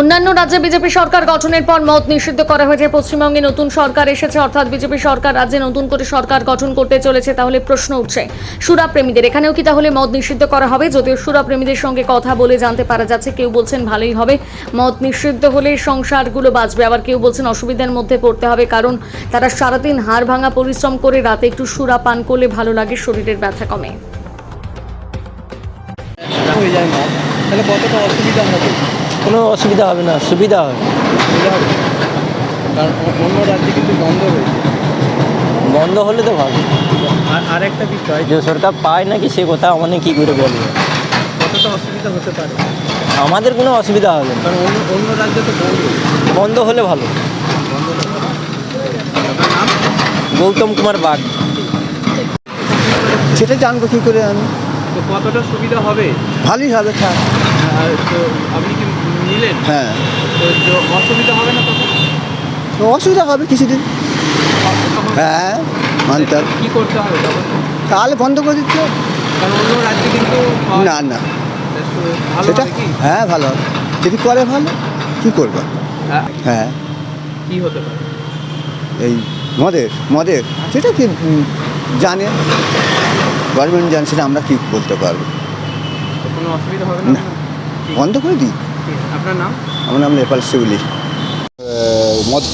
অন্যান্য রাজ্যে বিজেপি সরকার গঠনের পর মদ নিষিদ্ধ করা হয়েছে। পশ্চিমবঙ্গে নতুন সরকার এসেছে, অর্থাৎ বিজেপি সরকার রাজ্যে নতুন করে সরকার গঠন করতে চলেছে। তাহলে প্রশ্ন উঠছে সুরাপ্রেমীদের, এখানেও কি তাহলে মদ নিষিদ্ধ করা হবে? যদিও সুরাপ্রেমীদের সঙ্গে কথা বলে জানতে পারা যাচ্ছে, কেউ বলছেন ভালোই হবে, মদ নিষিদ্ধ হলে সংসারগুলো বাঁচবে, আবার কেউ বলছেন অসুবিধার মধ্যে পড়তে হবে, কারণ তারা সারাদিন হাড় ভাঙা পরিশ্রম করে রাতে একটু সুরা পান করলে ভালো লাগে, শরীরের ব্যথা কমে। হয়ে যায় মদ, তাহলে কতটা অসুবিধা হবে? কোনো অসুবিধা হবে না, সুবিধা হবে। সুবিধা হবে, কারণ অন্য রাজ্যে কিন্তু বন্ধ হয়েছে। বন্ধ হলে তো ভালো। আর একটা বিষয়, যে সরকার পায় নাকি সে কথা আমাদের কী করে বলবো। কতটা অসুবিধা হতে পারে? আমাদের কোনো অসুবিধা হবে না, কারণ অন্য রাজ্যে তো বন্ধ। বন্ধ হলে ভালো। বন্ধ হতে পারে। আপনার নাম? গৌতম কুমার বাগ। সেটা জানবো কী করে আমি? তো কতটা সুবিধা হবে? ভালোই হবে, থাক। আর তো আপনি কি নিলেন? হ্যাঁ, তো অসুবিধা হবে না তখন? তো অসুবিধা হবে কিছুদিন। হ্যাঁ, মানতে হবে। কী করতে হবে তখন? তাহলে বন্ধ করে দিতে হবে। কারণ অন্য রাজ্যে কিন্তু না না, ভালো সেটা হবে কি? হ্যাঁ ভালো হবে, যদি করে ভালো। কী করবো? হ্যাঁ, কি হতে পারে? এই মদের সেটা কি জানে, গভর্নমেন্ট জানে, সেটা আমরা কি বলতে পারবো? তো কোনো অসুবিধা হবে না। না? ঠিক বন্ধ করে দিই। ঠিক। আপনার নাম? আমার নাম নেপাল শিউলি। মদ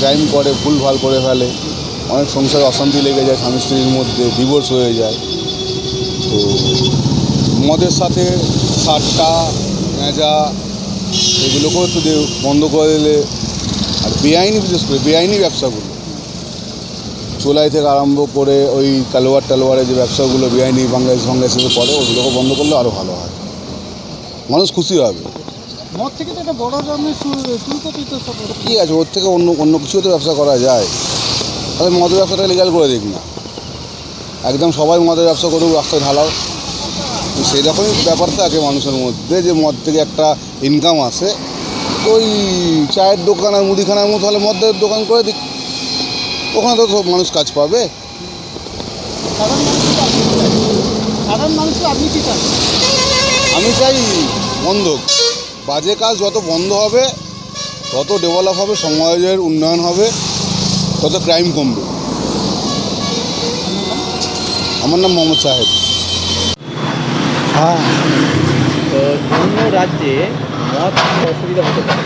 ক্রাইম করে, ভুলভাল করে ফেলে, অনেক সংসারে অশান্তি লেগে যায়, স্বামী স্ত্রীর মধ্যে ডিভোর্স হয়ে যায়। তো মদের সাথে সাট্টা মেজা এগুলোকেও একটু বন্ধ করে দিলে, আর বেআইনি, বিশেষ করে বেআইনি ব্যবসাগুলো, চোলাই থেকে আরম্ভ করে ওই তালোয়ারের যে ব্যবসাগুলো বেআইনি বাংলাদেশে করে, ওগুলোকে বন্ধ করলে আরও ভালো হয়, মানুষ খুশি হবে। মদ থেকে তো একটা বড় ধরনের শুরু করতে ঠিক আছে, ওর থেকে অন্য কিছুও তো ব্যবসা করা যায়। তাহলে মদের ব্যবসাটা লিগ্যাল করে দিক না, একদম সবাই মদের ব্যবসা করুক, রাস্তায় ঢালাও। সেরকমই ব্যাপার থাকে মানুষের মধ্যে, যে মদ থেকে একটা ইনকাম আসে। ওই চায়ের দোকান আর মুদিখানার মতো হলে মদের দোকান করে দিক, ওখানে তো সব মানুষ কাজ পাবে। সাধারণ মানুষকে আপনি কি চান? আমি চাই বন্ধ, বাজে কাজ যত বন্ধ হবে তত ডেভেলপ হবে, সমাজের উন্নয়ন হবে, তত ক্রাইম কমবে। আমার নাম মোহাম্মদ সাহেব। হ্যাঁ, তো অন্য রাজ্যে মদ অসুবিধা হতে পারে?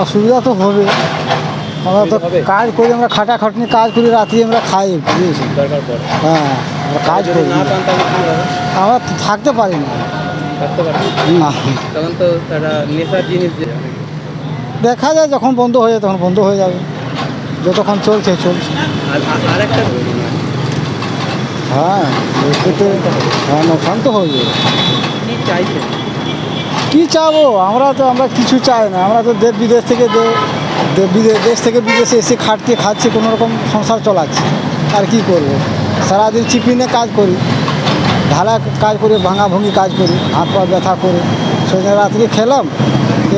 অসুবিধা তো হবে। আমরা তো হবে? কাজ করি, আমরা খাটাখাটনি কাজ করি, রাত্রি আমরা খাই, বুঝেছি। দরকার পড়ে। হ্যাঁ, আমরা কাজ যদি করি, না পান তাহলে কী হবে? আমরা থাকতে পারি না। থাকতে পারে না, তখন তো তারা নেশার জিনিস দেখা যায় যখন বন্ধ হয়ে যায় তখন বন্ধ হয়ে যাবে, যতক্ষণ চলছে। আর একটা হ্যাঁ, হ্যাঁ, নোকসান তো হয়ে যাবে। কী চাইছেন? কী চাবো? আমরা কিছু চাই না। আমরা তো দেশ বিদেশ থেকে দেশ থেকে বিদেশে এসে খাচ্ছি, কোনো রকম সংসার চালাচ্ছি। আর কি করব? সারাদিন চিপিনে কাজ করি, ঢালা কাজ করি, ভাঙাভুঙি কাজ করি, হাত পা ব্যথা করে, সেদিন রাত্রে খেলাম,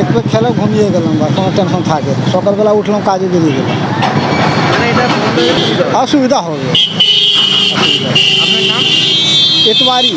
একবার খেলাম, ঘুমিয়ে গেলাম, বা কোনো টেনশন থাকে না। সকালবেলা উঠলাম, কাজে বেরিয়ে গেলাম। মানে এটা বন্ধ হয়ে যাবে? অসুবিধা হবে। আপনার নাম? এতবারই